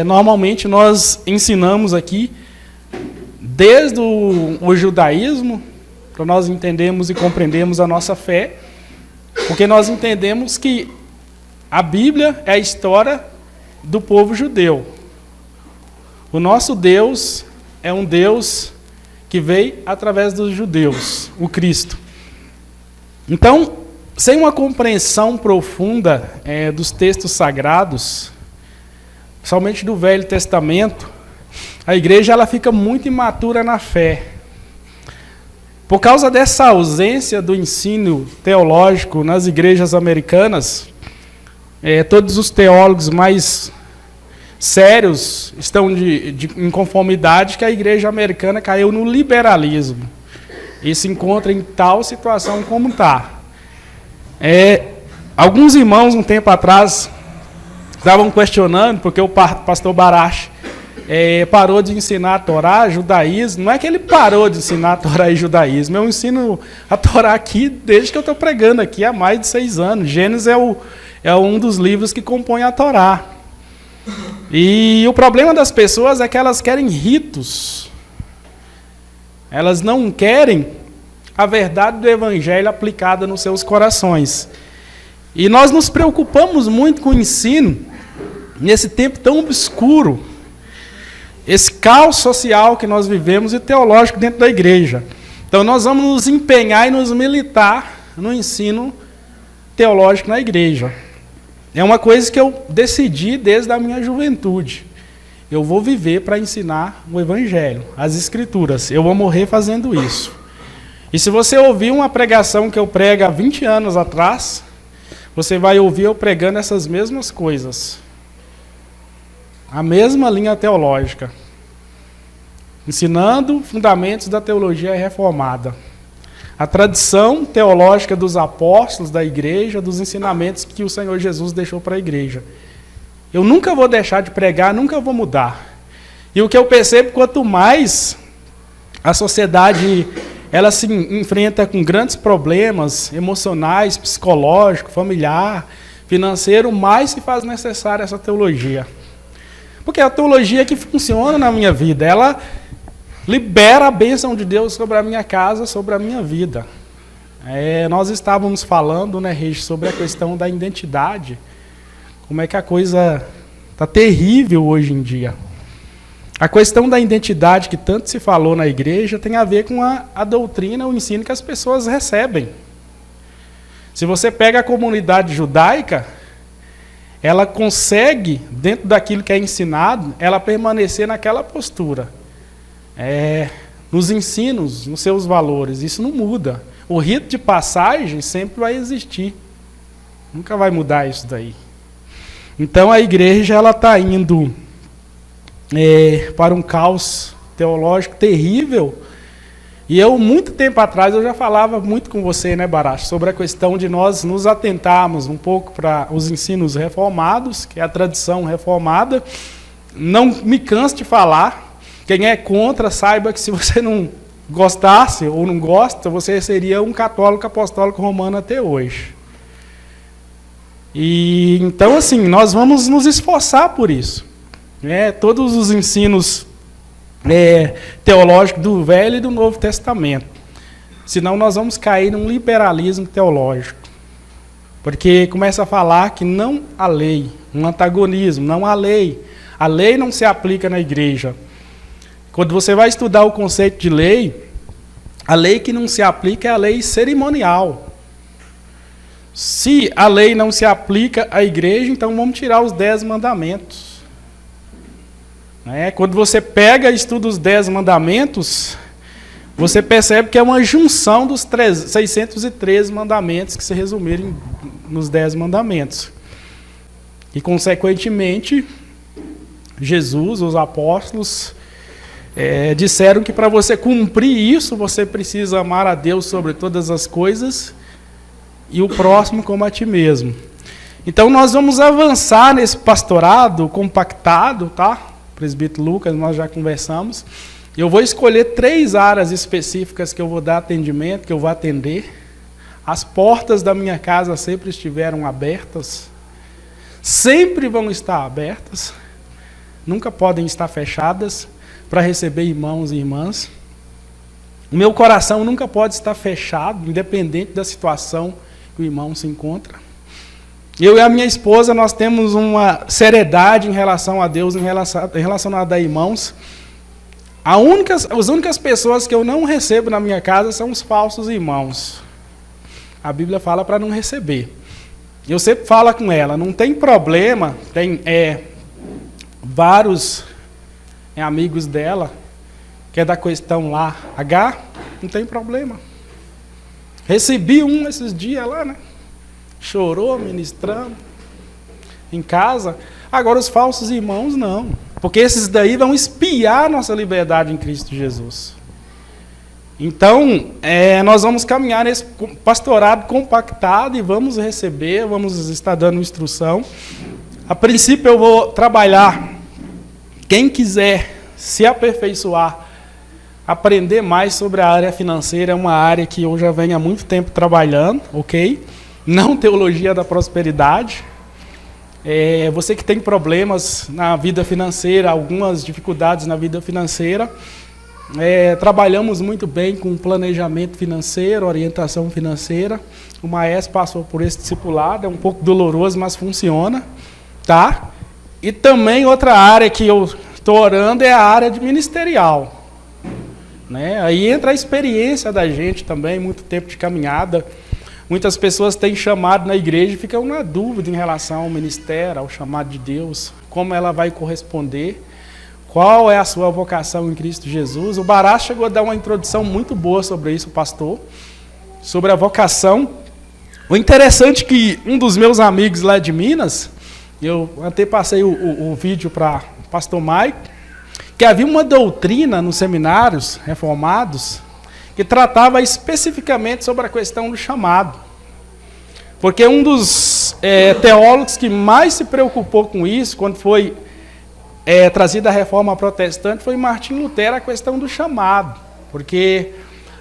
Normalmente nós ensinamos aqui, desde o judaísmo, para nós entendermos e compreendermos a nossa fé, porque nós entendemos que a Bíblia é a história do povo judeu. O nosso Deus é um Deus que veio através dos judeus, o Cristo. Então, sem uma compreensão profunda dos textos sagrados, somente do Velho Testamento, a igreja ela fica muito imatura na fé. Por causa dessa ausência do ensino teológico nas igrejas americanas, todos os teólogos mais sérios estão em conformidade que a igreja americana caiu no liberalismo e se encontra em tal situação como está. Alguns irmãos, um tempo atrás, estavam questionando, porque o pastor Barash parou de ensinar a Torá, judaísmo. Não é que ele parou de ensinar a Torá e judaísmo, eu ensino a Torá aqui desde que eu estou pregando aqui há mais de 6 anos. Gênesis é um dos livros que compõe a Torá. E o problema das pessoas é que elas querem ritos. Elas não querem a verdade do Evangelho aplicada nos seus corações. E nós nos preocupamos muito com o ensino, nesse tempo tão obscuro, esse caos social que nós vivemos e teológico dentro da igreja. Então nós vamos nos empenhar e nos militar no ensino teológico na igreja. É uma coisa que eu decidi desde a minha juventude. Eu vou viver para ensinar o Evangelho, as Escrituras. Eu vou morrer fazendo isso. E se você ouvir uma pregação que eu prego há 20 anos atrás, você vai ouvir eu pregando essas mesmas coisas. A mesma linha teológica. Ensinando fundamentos da teologia reformada. A tradição teológica dos apóstolos, da igreja, dos ensinamentos que o Senhor Jesus deixou para a igreja. Eu nunca vou deixar de pregar, nunca vou mudar. E o que eu percebo, quanto mais a sociedade ela se enfrenta com grandes problemas emocionais, psicológicos, familiar, financeiro, mais se faz necessária essa teologia. Porque é a teologia que funciona na minha vida, ela libera a bênção de Deus sobre a minha casa, sobre a minha vida. Nós estávamos falando, né, Regi, sobre a questão da identidade, como é que a coisa está terrível hoje em dia. A questão da identidade que tanto se falou na igreja tem a ver com a doutrina, o ensino que as pessoas recebem. Se você pega a comunidade judaica, ela consegue, dentro daquilo que é ensinado, ela permanecer naquela postura. Nos ensinos, nos seus valores, isso não muda. O rito de passagem sempre vai existir. Nunca vai mudar isso daí. Então a igreja ela está indo para um caos teológico terrível. E eu, muito tempo atrás, eu já falava muito com você, né, Baracho, sobre a questão de nós nos atentarmos um pouco para os ensinos reformados, que é a tradição reformada. Não me canso de falar. Quem é contra, saiba que se você não gostasse ou não gosta, você seria um católico apostólico romano até hoje. E então, assim, nós vamos nos esforçar por isso. Todos os ensinos teológicos do Velho e do Novo Testamento. Senão nós vamos cair num liberalismo teológico. Porque começa a falar que não há lei, um antagonismo, não há lei. A lei não se aplica na igreja. Quando você vai estudar o conceito de lei, a lei que não se aplica é a lei cerimonial. Se a lei não se aplica à igreja, então vamos tirar os 10 mandamentos. Quando você pega e estuda os 10 mandamentos, você percebe que é uma junção dos 613 mandamentos que se resumirem nos 10 mandamentos. E, consequentemente, Jesus, os apóstolos, disseram que para você cumprir isso, você precisa amar a Deus sobre todas as coisas e o próximo como a ti mesmo. Então nós vamos avançar nesse pastorado compactado, tá? Presbítero Lucas, nós já conversamos. Eu vou escolher 3 áreas específicas que eu vou dar atendimento, que eu vou atender. As portas da minha casa sempre estiveram abertas, sempre vão estar abertas. nunca podem estar fechadas para receber irmãos e irmãs. O meu coração nunca pode estar fechado, independente da situação que o irmão se encontra. Eu e a minha esposa, nós temos uma seriedade em relação a Deus, relacionada a irmãos. As únicas pessoas que eu não recebo na minha casa são os falsos irmãos. A Bíblia fala para não receber. Eu sempre falo com ela, não tem problema, tem vários amigos dela, que é da questão lá, H, não tem problema. Recebi um esses dias lá, né? Chorou, ministrando, em casa. Agora os falsos irmãos não, porque esses daí vão espiar nossa liberdade em Cristo Jesus. Então, nós vamos caminhar nesse pastorado compactado e vamos receber, vamos estar dando instrução. A princípio eu vou trabalhar, quem quiser se aperfeiçoar, aprender mais sobre a área financeira, é uma área que eu já venho há muito tempo trabalhando, ok? Não teologia da prosperidade. Você que tem problemas na vida financeira, algumas dificuldades na vida financeira, trabalhamos muito bem com planejamento financeiro, orientação financeira. O Maestro passou por esse discipulado, é um pouco doloroso, mas funciona, tá? E também outra área que eu estou orando é a área de ministerial, né? Aí entra a experiência da gente também, muito tempo de caminhada. Muitas pessoas têm chamado na igreja e ficam na dúvida em relação ao ministério, ao chamado de Deus, como ela vai corresponder, qual é a sua vocação em Cristo Jesus. O Bará chegou a dar uma introdução muito boa sobre isso, pastor, sobre a vocação. O interessante é que um dos meus amigos lá de Minas, eu antepassei o vídeo para o pastor Mike, que havia uma doutrina nos seminários reformados que tratava especificamente sobre a questão do chamado. Porque um dos teólogos que mais se preocupou com isso, quando foi trazida a reforma protestante, foi Martim Lutero, a questão do chamado. Porque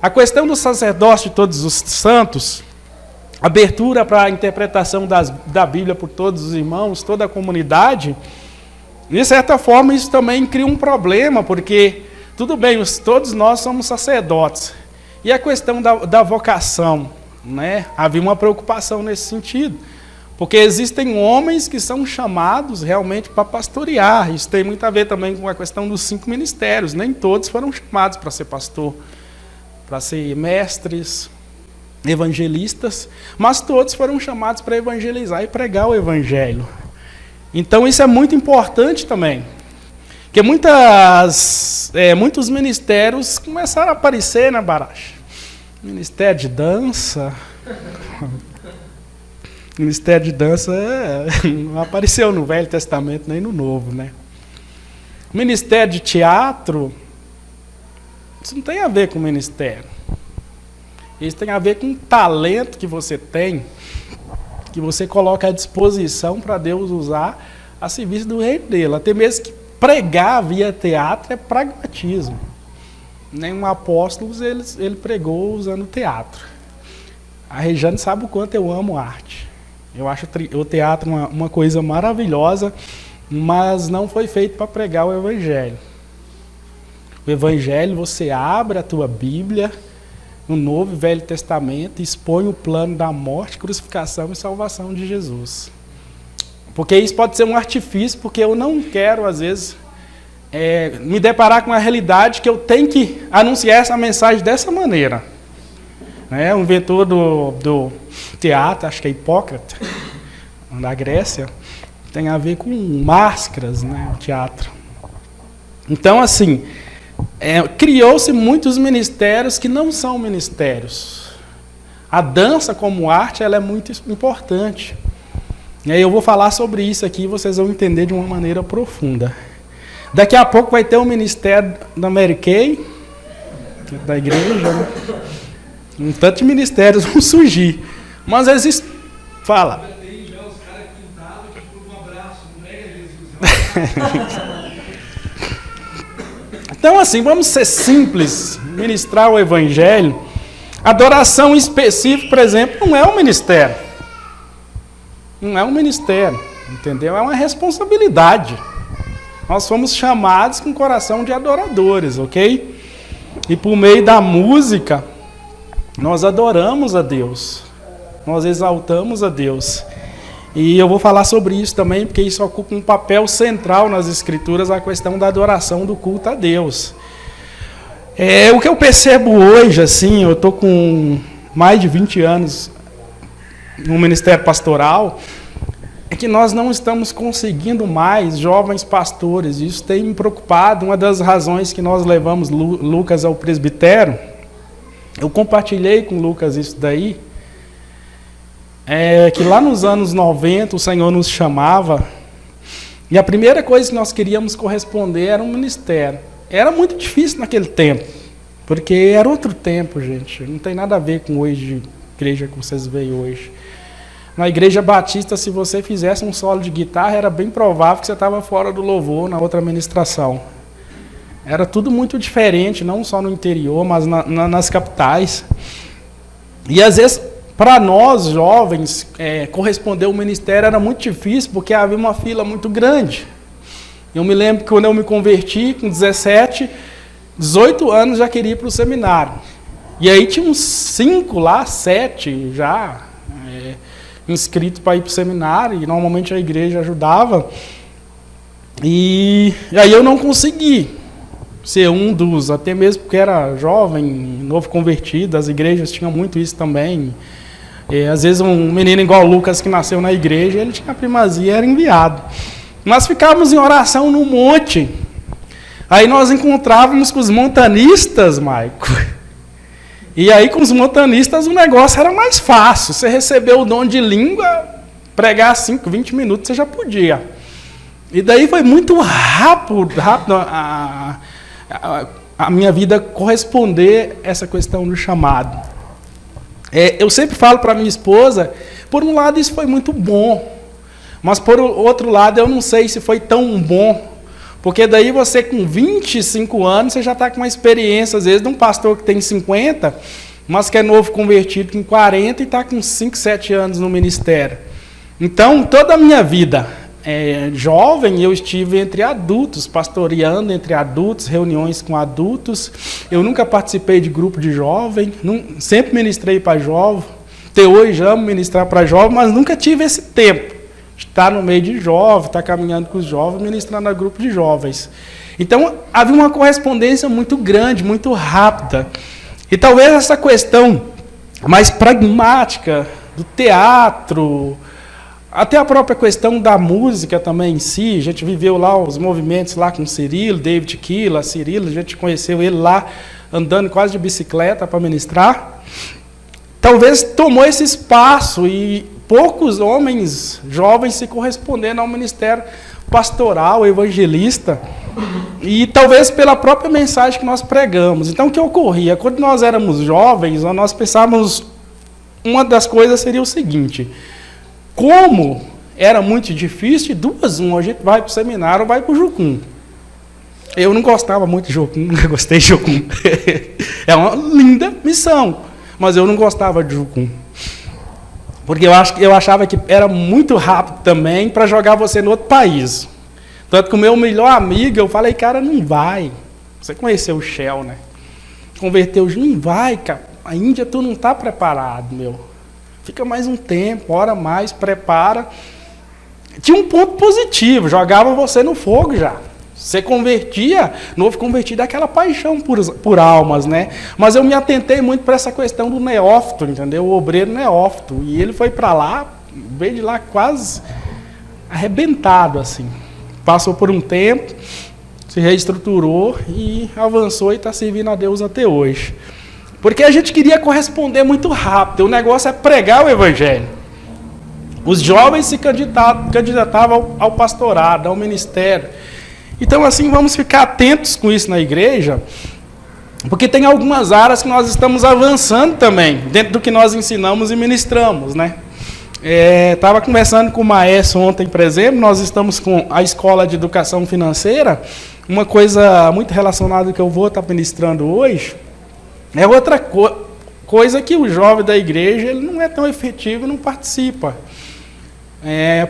a questão do sacerdócio de todos os santos, abertura para a interpretação da Bíblia por todos os irmãos, toda a comunidade, de certa forma isso também cria um problema, porque, tudo bem, todos nós somos sacerdotes. E a questão da vocação, né? Havia uma preocupação nesse sentido, porque existem homens que são chamados realmente para pastorear. Isso tem muito a ver também com a questão dos 5 ministérios. Nem todos foram chamados para ser pastor, para ser mestres, evangelistas, mas todos foram chamados para evangelizar e pregar o evangelho. Então isso é muito importante também. Porque muitos ministérios começaram a aparecer, né, Baracha? Ministério de dança. Ministério de dança não apareceu no Velho Testamento nem no Novo, né? Ministério de teatro, isso não tem a ver com ministério. Isso tem a ver com o talento que você tem, que você coloca à disposição para Deus usar a serviço do reino dele. Até mesmo que pregar via teatro é pragmatismo. Nenhum apóstolo ele pregou usando teatro. A Rejane sabe o quanto eu amo arte. Eu acho o teatro uma coisa maravilhosa, mas não foi feito para pregar o Evangelho. O Evangelho, você abre a tua Bíblia, no Novo e Velho Testamento, e expõe o plano da morte, crucificação e salvação de Jesus. Porque isso pode ser um artifício, porque eu não quero, às vezes, me deparar com a realidade que eu tenho que anunciar essa mensagem dessa maneira. O inventor do teatro, acho que é Hipócrates, da Grécia, tem a ver com máscaras, né, o teatro. Então, assim, criou-se muitos ministérios que não são ministérios. A dança como arte, ela é muito importante. E aí eu vou falar sobre isso aqui e vocês vão entender de uma maneira profunda. Daqui a pouco vai ter um ministério da Mary Kay, da igreja, né? Um tanto de ministérios vão surgir. Mas existe... Fala. Então, assim, vamos ser simples, ministrar o Evangelho. Adoração específica, por exemplo, não é um ministério. Não é um ministério, entendeu? É uma responsabilidade. nós fomos chamados com coração de adoradores, ok? E por meio da música, nós adoramos a Deus, nós exaltamos a Deus. E eu vou falar sobre isso também, porque isso ocupa um papel central nas Escrituras, a questão da adoração, do culto a Deus. O que eu percebo hoje, assim, eu estou com mais de 20 anos no ministério pastoral, é que nós não estamos conseguindo mais jovens pastores. Isso tem me preocupado. Uma das razões que nós levamos Lucas ao presbitério, eu compartilhei com o Lucas isso daí, que lá nos anos 90 o Senhor nos chamava, e a primeira coisa que nós queríamos corresponder era um ministério. Era muito difícil naquele tempo, porque era outro tempo, gente. Não tem nada a ver com hoje, igreja que vocês veem hoje. Na igreja batista, se você fizesse um solo de guitarra, era bem provável que você estava fora do louvor na outra ministração. Era tudo muito diferente, não só no interior, mas nas capitais. E às vezes, para nós jovens, corresponder ao ministério era muito difícil, porque havia uma fila muito grande. Eu me lembro que quando eu me converti, com 17, 18 anos, já queria ir para o seminário. E aí tinha uns 5 lá, 7 já inscritos para ir para o seminário, e normalmente a igreja ajudava. E aí eu não consegui ser um dos, até mesmo porque era jovem, novo convertido, as igrejas tinham muito isso também. Às vezes um menino igual o Lucas, que nasceu na igreja, ele tinha primazia, era enviado. Nós ficávamos em oração no monte. Aí nós encontrávamos com os montanistas, Maico. E aí com os montanistas o negócio era mais fácil. Você recebeu o dom de língua, pregar 5, 20 minutos você já podia. E daí foi muito rápido a minha vida corresponder a essa questão do chamado. Eu sempre falo para minha esposa, por um lado isso foi muito bom, mas por outro lado eu não sei se foi tão bom, porque daí você com 25 anos, você já está com uma experiência, às vezes, de um pastor que tem 50, mas que é novo convertido com 40 e está com 5, 7 anos no ministério. Então, toda a minha vida jovem, eu estive entre adultos, pastoreando entre adultos, reuniões com adultos. Eu nunca participei de grupo de jovem, sempre ministrei para jovem. Até hoje amo ministrar para jovem, mas nunca tive esse tempo de estar no meio de jovem, estar caminhando com os jovens, ministrando a grupo de jovens. Então, havia uma correspondência muito grande, muito rápida. E talvez essa questão mais pragmática do teatro, até a própria questão da música também em si, a gente viveu lá os movimentos lá com Cirilo, David Killa, Cirilo, a gente conheceu ele lá andando quase de bicicleta para ministrar. Talvez tomou esse espaço e poucos homens jovens se correspondendo ao ministério pastoral, evangelista, e talvez pela própria mensagem que nós pregamos. Então, o que ocorria? Quando nós éramos jovens, nós pensávamos, uma das coisas seria o seguinte: como era muito difícil, a gente vai para o seminário ou vai para o Jucum. Eu não gostava muito de Jucum, nunca gostei de Jucum. É uma linda missão, mas eu não gostava de Jucum. Porque eu achava que era muito rápido também para jogar você no outro país. Tanto que o meu melhor amigo, eu falei, cara, não vai. Você conheceu o Shell, né? Converteu, não vai, cara. A Índia tu não está preparado, meu. Fica mais um tempo, ora mais, prepara. Tinha um ponto positivo, jogava você no fogo já. Você convertia, novo convertido é aquela paixão por almas, né? Mas eu me atentei muito para essa questão do neófito, entendeu? O obreiro neófito. E ele foi para lá, veio de lá quase arrebentado, assim. Passou por um tempo, se reestruturou e avançou e está servindo a Deus até hoje. Porque a gente queria corresponder muito rápido. O negócio é pregar o evangelho. Os jovens se candidatavam ao pastorado, ao ministério. Então, assim, vamos ficar atentos com isso na igreja, porque tem algumas áreas que nós estamos avançando também, dentro do que nós ensinamos e ministramos, né? Estava conversando com o Maestro ontem, por exemplo, nós estamos com a Escola de Educação Financeira, uma coisa muito relacionada que eu vou estar ministrando hoje, é outra coisa que o jovem da igreja ele não é tão efetivo e não participa.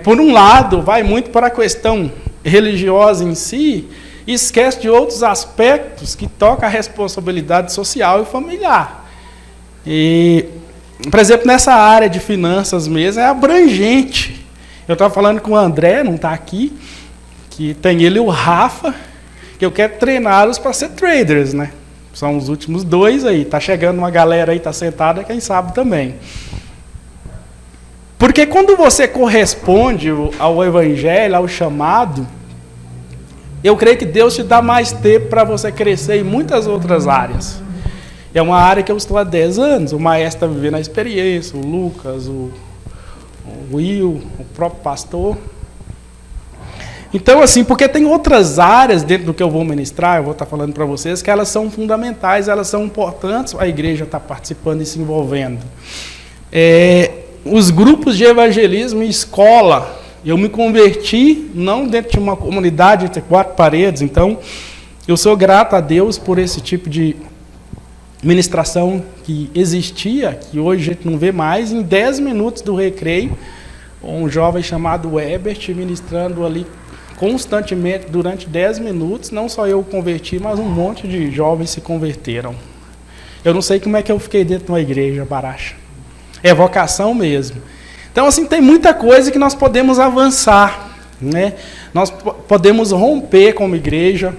Por um lado, vai muito para a questão religiosa em si e esquece de outros aspectos que tocam a responsabilidade social e familiar. E, por exemplo, nessa área de finanças mesmo, é abrangente. Eu estava falando com o André, não está aqui, que tem ele e o Rafa, que eu quero treiná-los para ser traders, né? São os últimos 2 aí. Está chegando uma galera aí, está sentada, quem sabe também. Porque quando você corresponde ao evangelho, ao chamado, eu creio que Deus te dá mais tempo para você crescer em muitas outras áreas. É uma área que eu estou há 10 anos. O maestro está vivendo a experiência, o Lucas, o Will, o próprio pastor. Então, assim, porque tem outras áreas dentro do que eu vou ministrar, eu vou estar falando para vocês, que elas são fundamentais, elas são importantes, a igreja está participando e se envolvendo. Os grupos de evangelismo e escola, eu me converti não dentro de uma comunidade entre 4 paredes, então eu sou grato a Deus por esse tipo de ministração que existia, que hoje a gente não vê mais. Em 10 minutos do recreio, um jovem chamado Ebert ministrando ali constantemente durante 10 minutos, não só eu converti, mas um monte de jovens se converteram. Eu não sei como é que eu fiquei dentro de uma igreja, Baracha. É vocação mesmo. Então, assim, tem muita coisa que nós podemos avançar, né? Nós podemos romper como igreja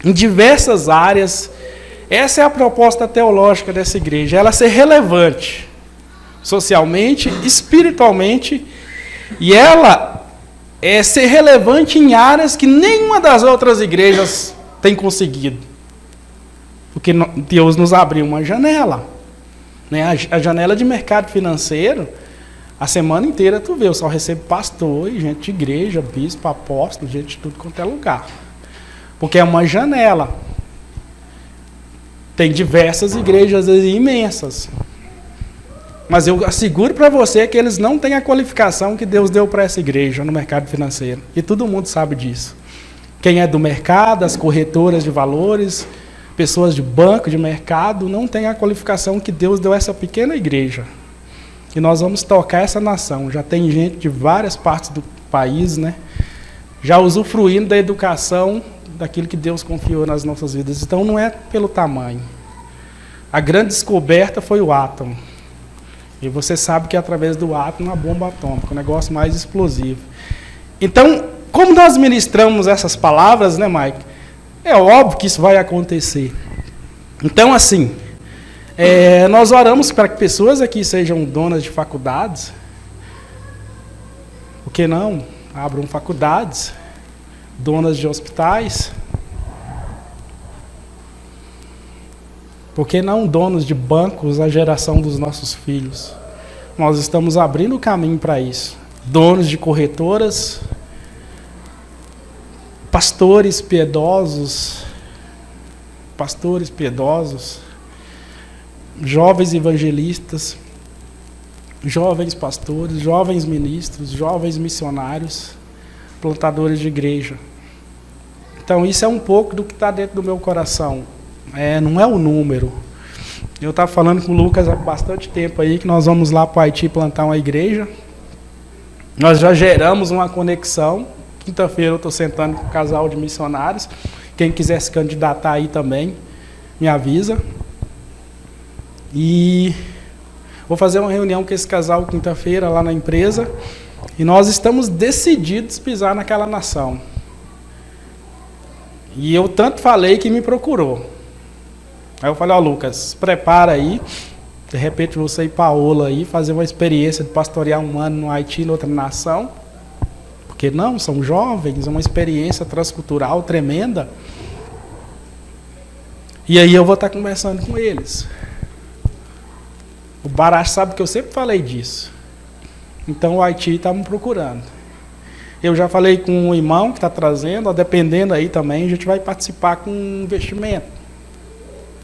em diversas áreas. Essa é a proposta teológica dessa igreja, ela ser relevante socialmente, espiritualmente, e ela ser relevante em áreas que nenhuma das outras igrejas tem conseguido. Porque Deus nos abriu uma janela, né? A janela de mercado financeiro, a semana inteira tu vê, eu só recebo pastor e gente de igreja, bispo, apóstolo, gente de tudo quanto é lugar. Porque é uma janela. Tem diversas igrejas imensas. Mas eu asseguro para você que eles não têm a qualificação que Deus deu para essa igreja no mercado financeiro. E todo mundo sabe disso. Quem é do mercado, as corretoras de valores, pessoas de banco, de mercado, não tem a qualificação que Deus deu a essa pequena igreja. E nós vamos tocar essa nação. Já tem gente de várias partes do país, né? Já usufruindo da educação, daquilo que Deus confiou nas nossas vidas. Então não é pelo tamanho. A grande descoberta foi o átomo. E você sabe que é através do átomo a bomba atômica, o negócio mais explosivo. Então, como nós ministramos essas palavras, né, Mike? É óbvio que isso vai acontecer. Então, assim, nós oramos para que pessoas aqui sejam donas de faculdades. Por que não? Abram faculdades, donas de hospitais. Por que não donos de bancos, a geração dos nossos filhos? Nós estamos abrindo o caminho para isso. Donos de corretoras, pastores piedosos, jovens evangelistas, jovens pastores, jovens ministros, jovens missionários, plantadores de igreja. Então isso é um pouco do que está dentro do meu coração. Não é o número. Eu estava falando com o Lucas há bastante tempo aí que nós vamos lá para o Haiti plantar uma igreja. Nós já geramos uma conexão. Quinta-feira eu estou sentando com um casal de missionários. Quem quiser se candidatar aí também, me avisa. E vou fazer uma reunião com esse casal quinta-feira lá na empresa. E nós estamos decididos a pisar naquela nação. E eu tanto falei que me procurou. Aí eu falei, Lucas, prepara aí, de repente você e Paola aí, fazer uma experiência de pastorear um ano no Haiti, em outra nação. Porque não, são jovens, é uma experiência transcultural tremenda. E aí eu vou estar conversando com eles. O Baracho sabe que eu sempre falei disso. Então o Haiti está me procurando. Eu já falei com o irmão que está trazendo, dependendo aí também, a gente vai participar com um investimento.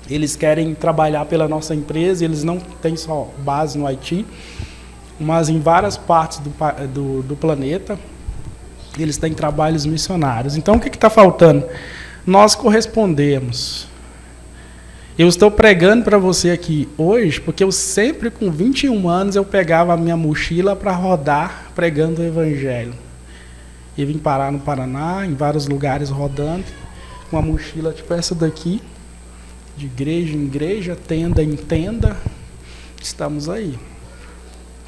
Eles querem trabalhar pela nossa empresa, eles não têm só base no Haiti, mas em várias partes do planeta, eles têm trabalhos missionários. Então, o que está faltando? Nós correspondemos. Eu estou pregando para você aqui hoje, porque eu sempre, com 21 anos, eu pegava a minha mochila para rodar pregando o Evangelho. E vim parar no Paraná, em vários lugares rodando, com uma mochila tipo essa daqui, de igreja em igreja, tenda em tenda. Estamos aí.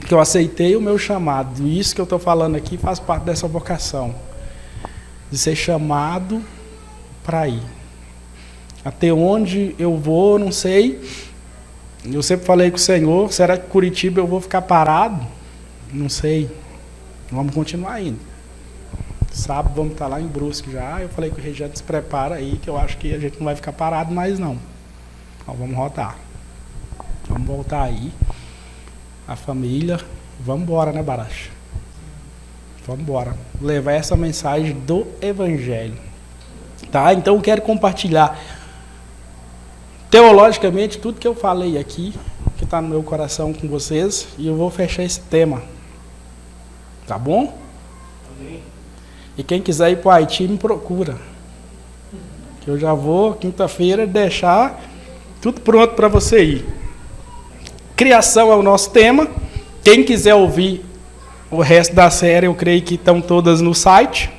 Que eu aceitei o meu chamado. E isso que eu estou falando aqui faz parte dessa vocação. De ser chamado para ir. Até onde eu vou, não sei. Eu sempre falei com o Senhor, será que Curitiba eu vou ficar parado? Não sei. Vamos continuar indo. Sábado vamos estar lá em Brusque já. Eu falei que o Regiane se prepara aí, que eu acho que a gente não vai ficar parado mais não. Então, vamos rodar. Vamos voltar aí. A família. Vamos embora, né, Baracha? Vamos embora. Levar essa mensagem do Evangelho. Tá? Então eu quero compartilhar teologicamente tudo que eu falei aqui, que está no meu coração com vocês, e eu vou fechar esse tema. Tá bom? Amém. E quem quiser ir para o Haiti, me procura. Que eu já vou, quinta-feira, deixar tudo pronto para você ir. Criação é o nosso tema. Quem quiser ouvir o resto da série, eu creio que estão todas no site.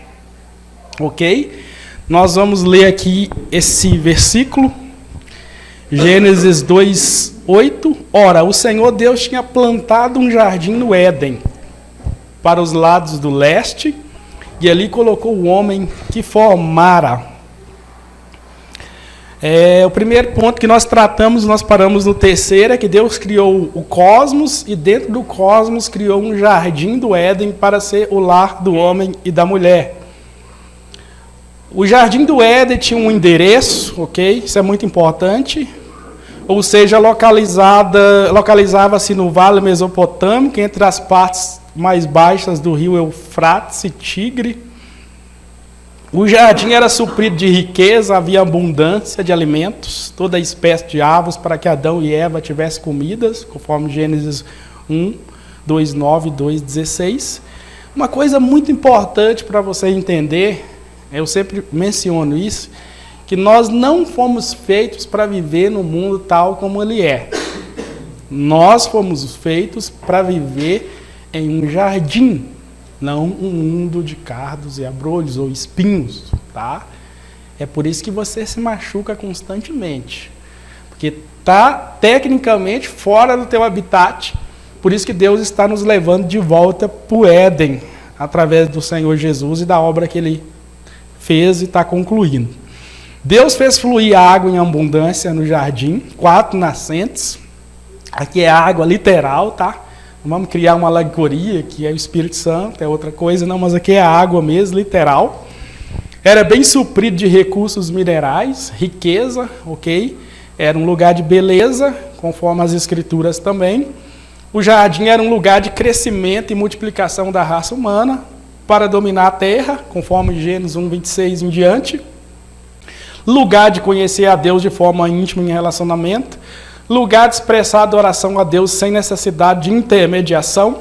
Ok? Nós vamos ler aqui esse versículo. Gênesis 2:8. Ora, o Senhor Deus tinha plantado um jardim no Éden, para os lados do leste, e ali colocou o homem que formara. O primeiro ponto que nós tratamos, nós paramos no terceiro, é que Deus criou o cosmos, e dentro do cosmos criou um jardim do Éden para ser o lar do homem e da mulher. O jardim do Éden tinha um endereço, ok? Isso é muito importante. Ou seja, localizava-se no Vale Mesopotâmico, entre as partes mais baixas do rio Eufrates e Tigre. O jardim era suprido de riqueza, havia abundância de alimentos, toda espécie de árvores para que Adão e Eva tivessem comidas, conforme Gênesis 1, 2:9 e 2:16. Uma coisa muito importante para você entender, eu sempre menciono isso, que nós não fomos feitos para viver no mundo tal como ele é. Nós fomos feitos para viver em um jardim, não um mundo de cardos e abrolhos ou espinhos, tá? É por isso que você se machuca constantemente, porque está tecnicamente fora do teu habitat. Por isso que Deus está nos levando de volta para o Éden, através do Senhor Jesus e da obra que Ele fez e está concluindo. Deus fez fluir água em abundância no jardim, 4 nascentes. Aqui é água literal, tá? Não vamos criar uma alegoria, que é o Espírito Santo, é outra coisa, não, mas aqui é água mesmo, literal. Era bem suprido de recursos minerais, riqueza, ok? Era um lugar de beleza, conforme as Escrituras também. O jardim era um lugar de crescimento e multiplicação da raça humana, para dominar a terra, conforme Gênesis 1:26 em diante. Lugar de conhecer a Deus de forma íntima em relacionamento. Lugar de expressar adoração a Deus sem necessidade de intermediação.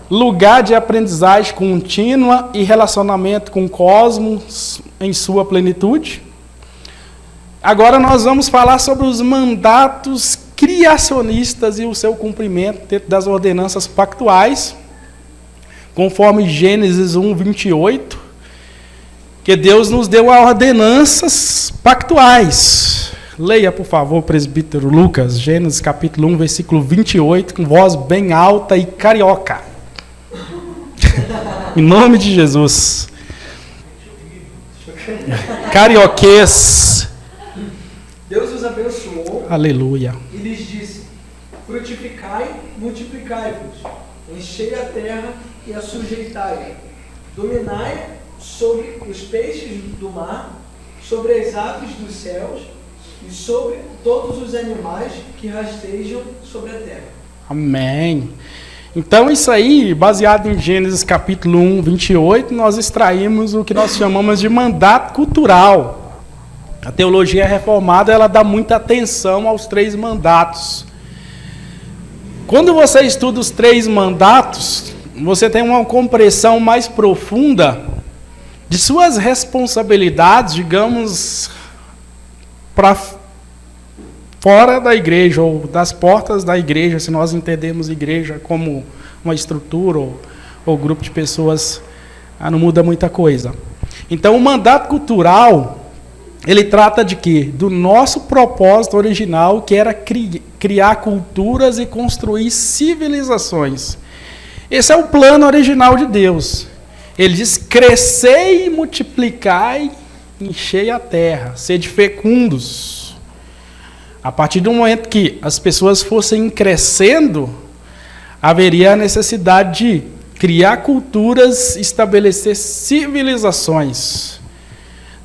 Lugar de aprendizagem contínua e relacionamento com o cosmos em sua plenitude. Agora nós vamos falar sobre os mandatos criacionistas e o seu cumprimento dentro das ordenanças pactuais, conforme Gênesis 1:28, que Deus nos deu ordenanças pactuais. Leia, por favor, presbítero Lucas, Gênesis capítulo 1, versículo 28, com voz bem alta e carioca. Em nome de Jesus. Carioquês. Deus os abençoou. Aleluia. E lhes disse: frutificai, multiplicai-vos, enchei a terra e a sujeitai, dominai sobre os peixes do mar, sobre as aves dos céus e sobre todos os animais que rastejam sobre a terra. Amém. Então isso aí, baseado em Gênesis capítulo 1, 28, nós extraímos o que nós chamamos de mandato cultural. A teologia reformada, ela dá muita atenção aos 3 mandatos. Quando você estuda os 3 mandatos, você tem uma compreensão mais profunda de suas responsabilidades, digamos, para fora da igreja, ou das portas da igreja, se nós entendemos igreja como uma estrutura ou grupo de pessoas Não muda muita coisa. Então, o mandato cultural, ele trata de quê? Do nosso propósito original, que era criar culturas e construir civilizações. Esse é o plano original de Deus. Ele diz: crescei e multiplicai, enchei a terra, sede fecundos. A partir do momento que as pessoas fossem crescendo, haveria a necessidade de criar culturas, estabelecer civilizações.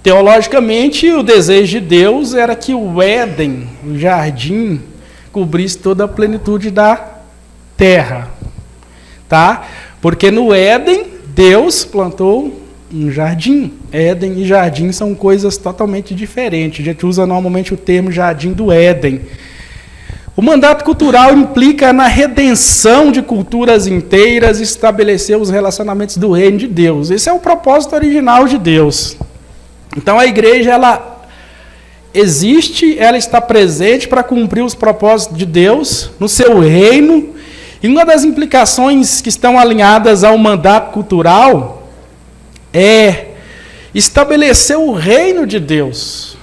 Teologicamente, o desejo de Deus era que o Éden, o jardim, cobrisse toda a plenitude da terra. Tá? Porque no Éden, Deus plantou um jardim. Éden e jardim são coisas totalmente diferentes. A gente usa normalmente o termo jardim do Éden. O mandato cultural implica na redenção de culturas inteiras e estabelecer os relacionamentos do reino de Deus. Esse é o propósito original de Deus. Então a igreja, ela existe, ela está presente para cumprir os propósitos de Deus no seu reino. E uma das implicações que estão alinhadas ao mandato cultural é estabelecer o reino de Deus.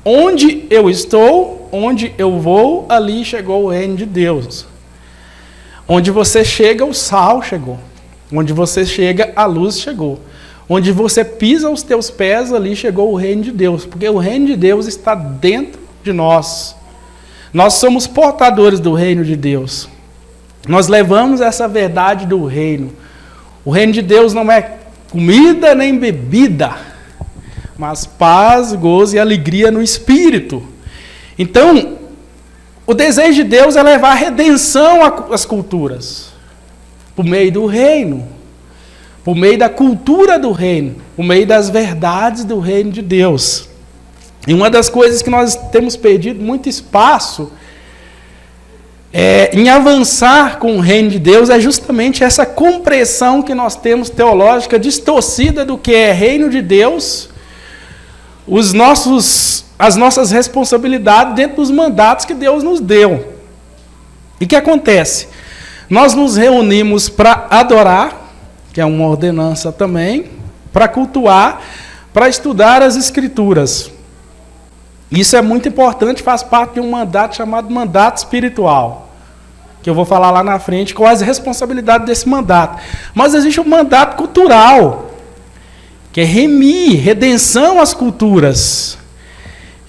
Onde eu estou, onde eu vou, ali chegou o reino de Deus. Onde você chega, o sal chegou. Onde você chega, a luz chegou. Onde você pisa os teus pés, ali chegou o reino de Deus. Porque o reino de Deus está dentro de nós. Nós somos portadores do reino de Deus. Nós levamos essa verdade do reino. O reino de Deus não é comida nem bebida, mas paz, gozo e alegria no Espírito. Então, o desejo de Deus é levar a redenção às culturas, por meio do reino, por meio da cultura do reino, por meio das verdades do reino de Deus. E uma das coisas que nós temos perdido muito espaço em avançar com o reino de Deus é justamente essa compreensão que nós temos teológica distorcida do que é reino de Deus, as nossas responsabilidades dentro dos mandatos que Deus nos deu. E o que acontece? Nós nos reunimos para adorar, que é uma ordenança também, para cultuar, para estudar as Escrituras. Isso é muito importante, faz parte de um mandato chamado mandato espiritual, que eu vou falar lá na frente qual é a responsabilidade desse mandato. Mas existe um mandato cultural, que é redenção às culturas.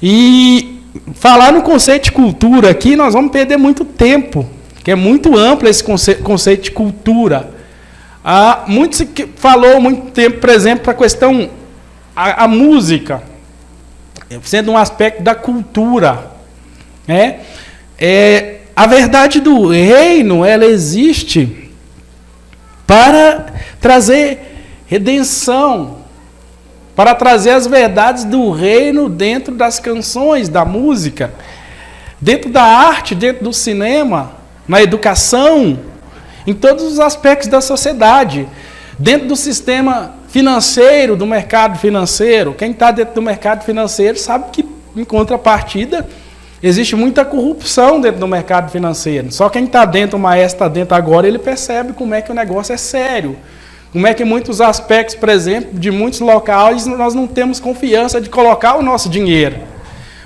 E falar no conceito de cultura aqui, nós vamos perder muito tempo, que é muito amplo esse conceito de cultura. Muito se falou muito tempo, por exemplo, para a questão, a música, sendo um aspecto da cultura. A verdade do reino, ela existe para trazer redenção, para trazer as verdades do reino dentro das canções, da música, dentro da arte, dentro do cinema, na educação, em todos os aspectos da sociedade, dentro do sistema financeiro, do mercado financeiro. Quem está dentro do mercado financeiro sabe que, em contrapartida, existe muita corrupção dentro do mercado financeiro. Só quem está dentro, o maestro está dentro agora, ele percebe como é que o negócio é sério. Como é que em muitos aspectos, por exemplo, de muitos locais, nós não temos confiança de colocar o nosso dinheiro.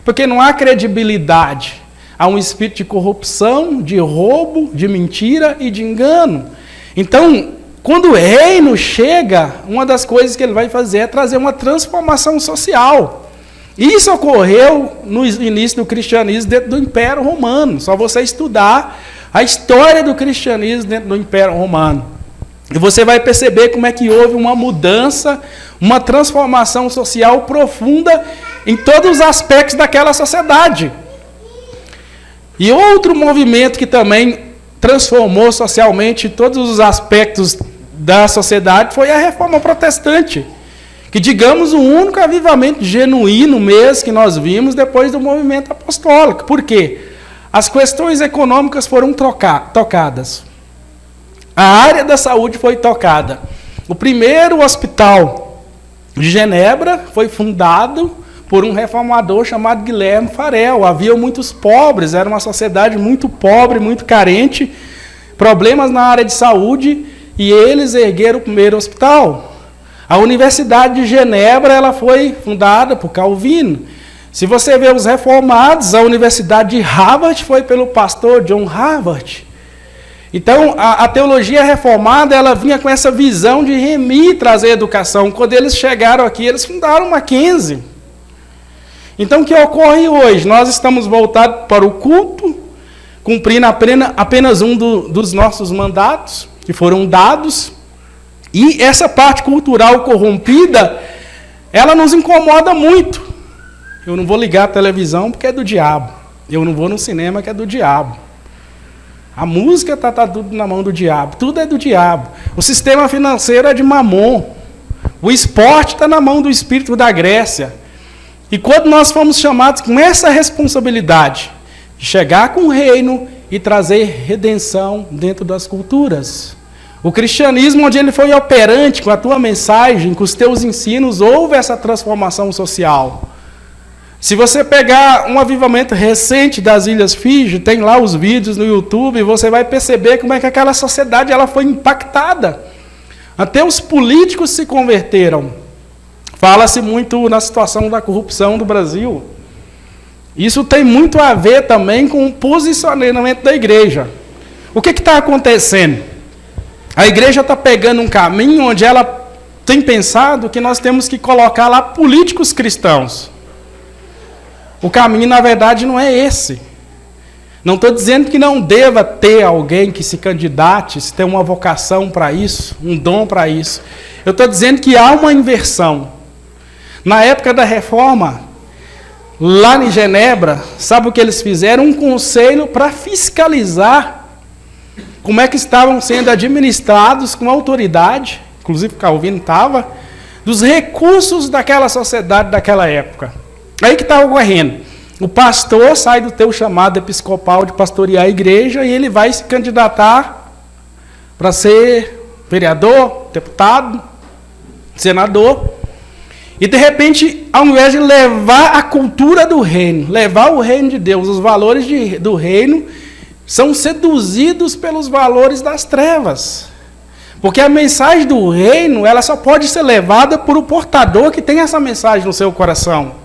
Porque não há credibilidade. Há um espírito de corrupção, de roubo, de mentira e de engano. Então, quando o reino chega, uma das coisas que ele vai fazer é trazer uma transformação social. Isso ocorreu no início do cristianismo dentro do Império Romano. Só você estudar a história do cristianismo dentro do Império Romano. E você vai perceber como é que houve uma mudança, uma transformação social profunda em todos os aspectos daquela sociedade. E outro movimento que também transformou socialmente todos os aspectos da sociedade foi a Reforma Protestante, que, digamos, o único avivamento genuíno mesmo que nós vimos depois do movimento apostólico. Por quê? As questões econômicas foram tocadas. A área da saúde foi tocada. O primeiro hospital de Genebra foi fundado por um reformador chamado Guilherme Farel. Havia muitos pobres, era uma sociedade muito pobre, muito carente, problemas na área de saúde, e eles ergueram o primeiro hospital. A Universidade de Genebra ela foi fundada por Calvino. Se você vê os reformados, a Universidade de Harvard foi pelo pastor John Harvard. Então, a teologia reformada, ela vinha com essa visão de remir, trazer educação. Quando eles chegaram aqui, eles fundaram Mackenzie. Então, o que ocorre hoje? Nós estamos voltados para o culto, cumprindo apenas um dos nossos mandatos, que foram dados. E essa parte cultural corrompida, ela nos incomoda muito. Eu não vou ligar a televisão porque é do diabo. Eu não vou no cinema que é do diabo. A música está tudo na mão do diabo. Tudo é do diabo. O sistema financeiro é de Mamon. O esporte está na mão do espírito da Grécia. E quando nós fomos chamados com essa responsabilidade de chegar com o reino e trazer redenção dentro das culturas. O cristianismo, onde ele foi operante com a tua mensagem, com os teus ensinos, houve essa transformação social. Se você pegar um avivamento recente das Ilhas Fiji, tem lá os vídeos no YouTube, você vai perceber como é que aquela sociedade ela foi impactada. Até os políticos se converteram. Fala-se muito na situação da corrupção do Brasil. Isso tem muito a ver também com o posicionamento da igreja. O que está acontecendo? A igreja está pegando um caminho onde ela tem pensado que nós temos que colocar lá políticos cristãos. O caminho, na verdade, não é esse. Não estou dizendo que não deva ter alguém que se candidate, se tem uma vocação para isso, um dom para isso. Eu estou dizendo que há uma inversão. Na época da reforma, lá em Genebra, sabe o que eles fizeram? Um conselho para fiscalizar como é que estavam sendo administrados com autoridade, inclusive Calvino estava, dos recursos daquela sociedade daquela época. Aí que está ocorrendo. O pastor sai do teu chamado episcopal de pastorear a igreja e ele vai se candidatar para ser vereador, deputado, senador. E de repente, ao invés de levar a cultura do reino, levar o reino de Deus, os valores do reino, são seduzidos pelos valores das trevas. Porque a mensagem do reino, ela só pode ser levada por o portador que tem essa mensagem no seu coração.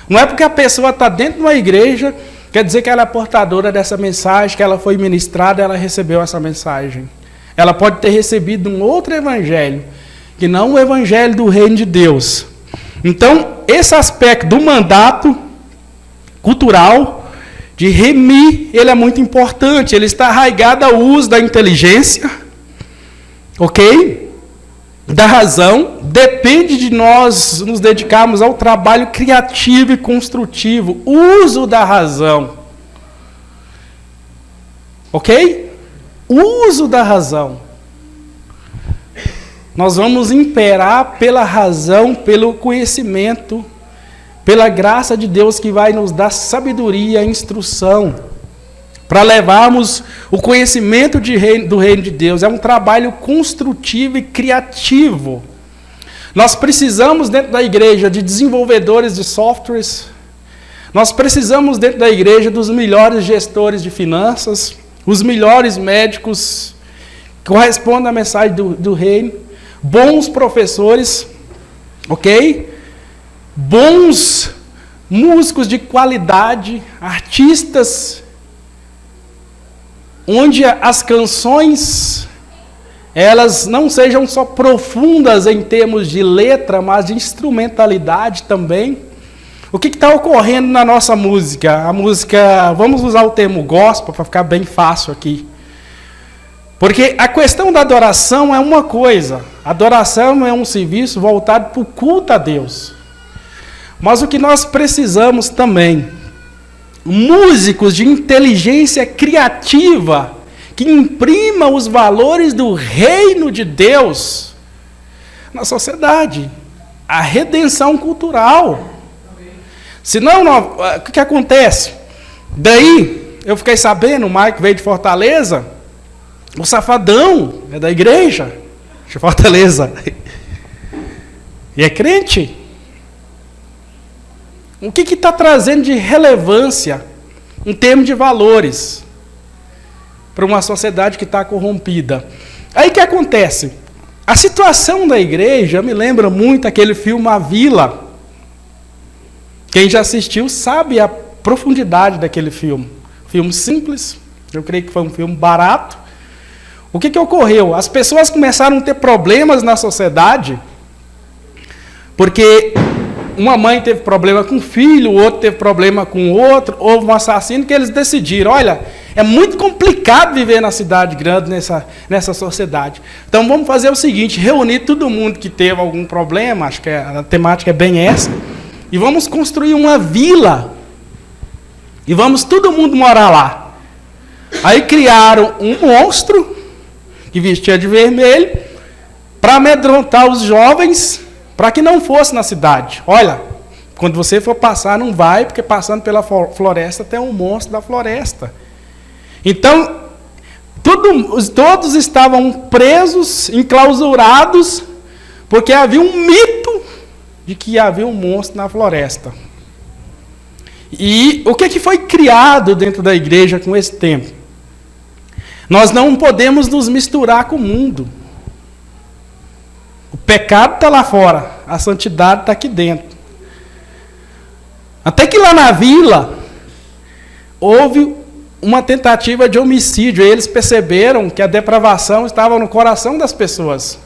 Não é porque a pessoa está dentro de uma igreja, quer dizer que ela é portadora dessa mensagem, que ela foi ministrada, ela recebeu essa mensagem. Ela pode ter recebido um outro evangelho, que não o evangelho do reino de Deus. Então, esse aspecto do mandato cultural, de remir, ele é muito importante. Ele está arraigado ao uso da inteligência, ok? Da razão, depende de nós nos dedicarmos ao trabalho criativo e construtivo, uso da razão. Ok? Uso da razão. Nós vamos imperar pela razão, pelo conhecimento, pela graça de Deus que vai nos dar sabedoria e instrução para levarmos o conhecimento do reino de Deus. É um trabalho construtivo e criativo. Nós precisamos, dentro da igreja, de desenvolvedores de softwares. Nós precisamos, dentro da igreja, dos melhores gestores de finanças, os melhores médicos que correspondem à mensagem do reino, bons professores, ok? Bons músicos de qualidade, artistas, onde as canções, elas não sejam só profundas em termos de letra, mas de instrumentalidade também. O que está ocorrendo na nossa música? A música, vamos usar o termo gospel para ficar bem fácil aqui. Porque a questão da adoração é uma coisa. A adoração é um serviço voltado para o culto a Deus. Mas o que nós precisamos também, músicos de inteligência criativa, que imprima os valores do reino de Deus na sociedade. A redenção cultural. Senão, o que acontece? Daí, eu fiquei sabendo, o Mike veio de Fortaleza, o Safadão é da igreja de Fortaleza. E é crente. O que está trazendo de relevância em termos de valores para uma sociedade que está corrompida? Aí o que acontece? A situação da igreja me lembra muito aquele filme A Vila. Quem já assistiu sabe a profundidade daquele filme. Filme simples, eu creio que foi um filme barato. O que ocorreu? As pessoas começaram a ter problemas na sociedade, porque uma mãe teve problema com o filho, o outro teve problema com o outro, houve um assassino, que eles decidiram, olha, é muito complicado viver na cidade grande, nessa sociedade. Então vamos fazer o seguinte, reunir todo mundo que teve algum problema, acho que a temática é bem essa, e vamos construir uma vila, e vamos todo mundo morar lá. Aí criaram um monstro, que vestia de vermelho, para amedrontar os jovens, para que não fosse na cidade. Olha, quando você for passar, não vai, porque passando pela floresta tem um monstro da floresta. Então, todos estavam presos, enclausurados, porque havia um mito de que havia um monstro na floresta. E o que foi criado dentro da igreja com esse tempo? Nós não podemos nos misturar com o mundo. O pecado está lá fora, a santidade está aqui dentro. Até que lá na vila, houve uma tentativa de homicídio. E eles perceberam que a depravação estava no coração das pessoas,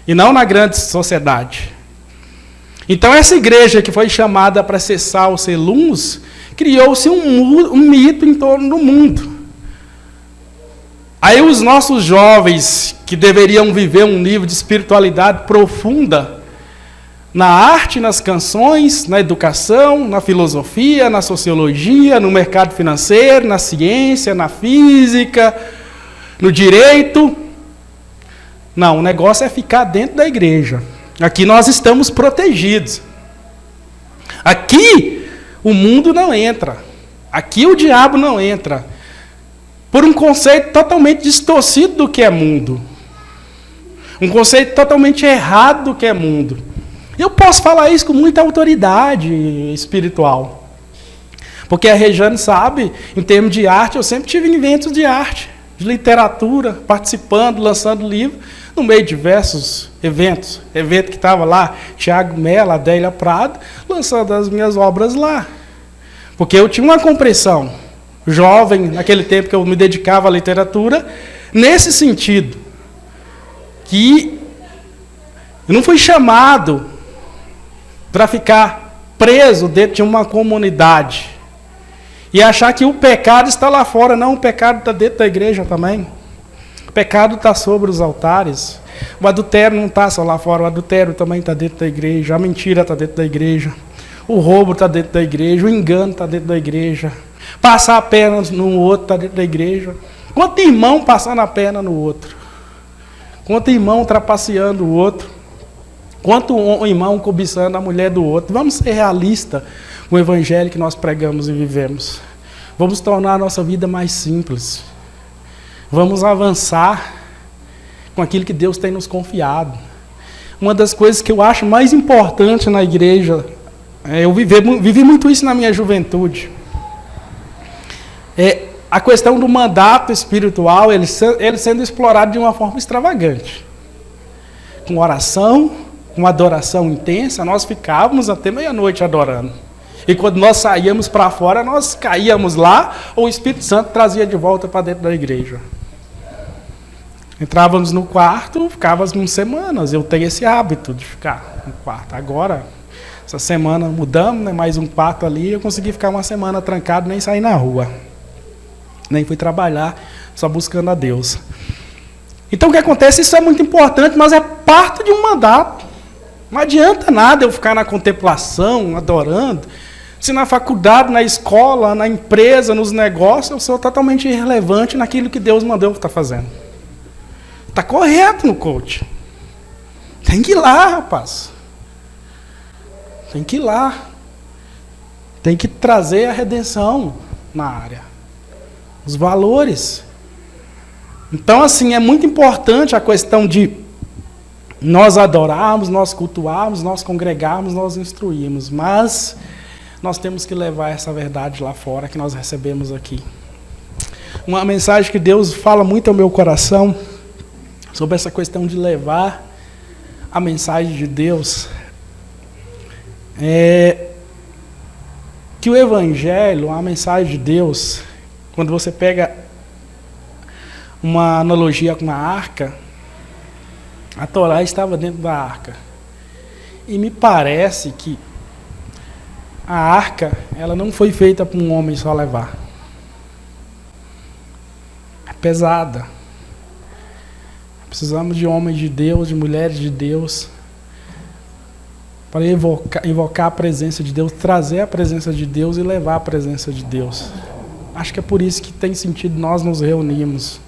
e não na grande sociedade. Então essa igreja que foi chamada para ser sal, ser luz, criou-se um mito em torno do mundo. Aí os nossos jovens, que deveriam viver um nível de espiritualidade profunda, na arte, nas canções, na educação, na filosofia, na sociologia, no mercado financeiro, na ciência, na física, no direito. Não, o negócio é ficar dentro da igreja. Aqui nós estamos protegidos. Aqui o mundo não entra. Aqui o diabo não entra. Por um conceito totalmente distorcido do que é mundo. Um conceito totalmente errado do que é mundo. Eu posso falar isso com muita autoridade espiritual. Porque a Rejane sabe, em termos de arte, eu sempre tive eventos de arte, de literatura, participando, lançando livro, no meio de diversos eventos. Evento que estava lá, Tiago Mello, Adélia Prado, lançando as minhas obras lá. Porque eu tinha uma compreensão, jovem, naquele tempo que eu me dedicava à literatura, nesse sentido, que eu não fui chamado para ficar preso dentro de uma comunidade e achar que o pecado está lá fora. Não, o pecado está dentro da igreja também. O pecado está sobre os altares. O adultério não está só lá fora, o adultério também está dentro da igreja, a mentira está dentro da igreja, o roubo está dentro da igreja, o engano está dentro da igreja, passar a perna no outro está dentro da igreja. Quanto irmão passando a perna no outro? Quanto irmão trapaceando o outro? Quanto um irmão cobiçando a mulher do outro? Vamos ser realistas com o evangelho que nós pregamos e vivemos. Vamos tornar a nossa vida mais simples. Vamos avançar com aquilo que Deus tem nos confiado. Uma das coisas que eu acho mais importante na igreja, eu vivi muito isso na minha juventude, é a questão do mandato espiritual, ele sendo explorado de uma forma extravagante. Com oração, com adoração intensa, nós ficávamos até meia-noite adorando. E quando nós saíamos para fora, nós caíamos lá, ou o Espírito Santo trazia de volta para dentro da igreja. Entrávamos no quarto, ficávamos semanas. Eu tenho esse hábito de ficar no quarto. Agora, essa semana mudamos, né, mais um quarto ali, eu consegui ficar uma semana trancado, nem sair na rua. Nem fui trabalhar, só buscando a Deus. Então o que acontece? Isso é muito importante, mas é parte de um mandato. Não adianta nada eu ficar na contemplação, adorando, se na faculdade, na escola, na empresa, nos negócios, eu sou totalmente irrelevante naquilo que Deus mandou eu estar fazendo. Está correto no coach. Tem que ir lá, rapaz. Tem que ir lá. Tem que trazer a redenção na área. Os valores. Então, assim, é muito importante a questão de nós adorarmos, nós cultuarmos, nós congregarmos, nós instruirmos. Mas nós temos que levar essa verdade lá fora que nós recebemos aqui. Uma mensagem que Deus fala muito ao meu coração, sobre essa questão de levar a mensagem de Deus, que o Evangelho, a mensagem de Deus, quando você pega uma analogia com a arca, a Torá estava dentro da arca. E me parece que a arca, ela não foi feita para um homem só levar. É pesada. Precisamos de homens de Deus, de mulheres de Deus, para invocar a presença de Deus, trazer a presença de Deus e levar a presença de Deus. Acho que é por isso que tem sentido nós nos reunirmos.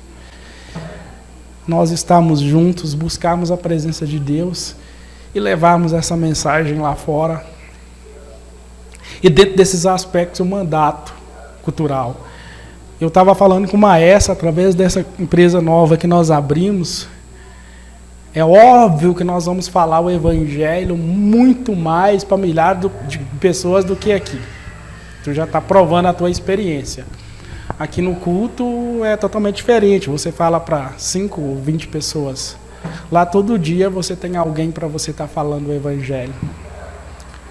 Nós estamos juntos, buscarmos a presença de Deus e levarmos essa mensagem lá fora. E dentro desses aspectos, o mandato cultural. Eu estava falando com uma maestra, através dessa empresa nova que nós abrimos. É óbvio que nós vamos falar o Evangelho muito mais para milhares de pessoas do que aqui. Tu já está provando a tua experiência. Aqui no culto é totalmente diferente. Você fala para 5 ou 20 pessoas. Lá todo dia você tem alguém para você estar falando o Evangelho.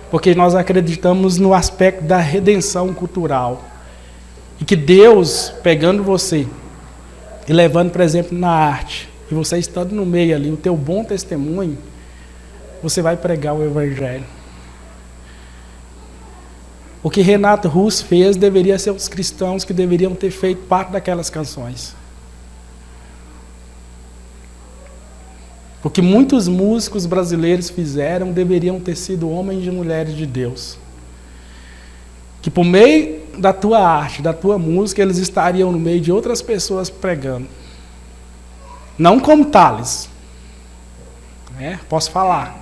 Porque nós acreditamos no aspecto da redenção cultural. E que Deus, pegando você e levando, por exemplo, na arte, e você estando no meio ali, o teu bom testemunho, você vai pregar o Evangelho. O que Renato Russo fez deveria ser os cristãos que deveriam ter feito parte daquelas canções. O que muitos músicos brasileiros fizeram deveriam ter sido homens e mulheres de Deus. Que por meio da tua arte, da tua música, eles estariam no meio de outras pessoas pregando. Não como Tales. Posso falar.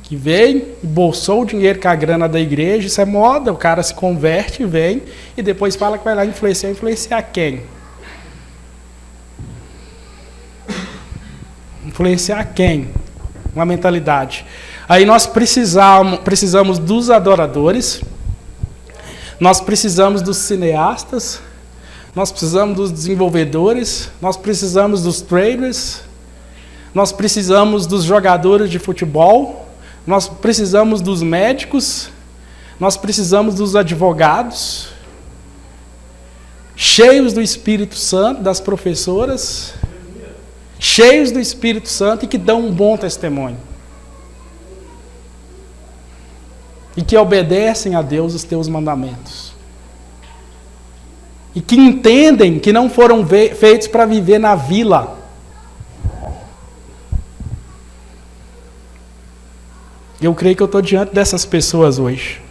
Que vem, bolsou o dinheiro com a grana da igreja, isso é moda, o cara se converte, vem, e depois fala que vai lá influenciar. Influenciar quem? Influenciar quem? Uma mentalidade. Aí nós precisamos dos adoradores, nós precisamos dos cineastas, nós precisamos dos desenvolvedores, nós precisamos dos traders, nós precisamos dos jogadores de futebol, nós precisamos dos médicos, nós precisamos dos advogados, cheios do Espírito Santo, das professoras, cheios do Espírito Santo e que dão um bom testemunho. E que obedecem a Deus os teus mandamentos. E que entendem que não foram feitos para viver na vila. Eu creio que eu estou diante dessas pessoas hoje.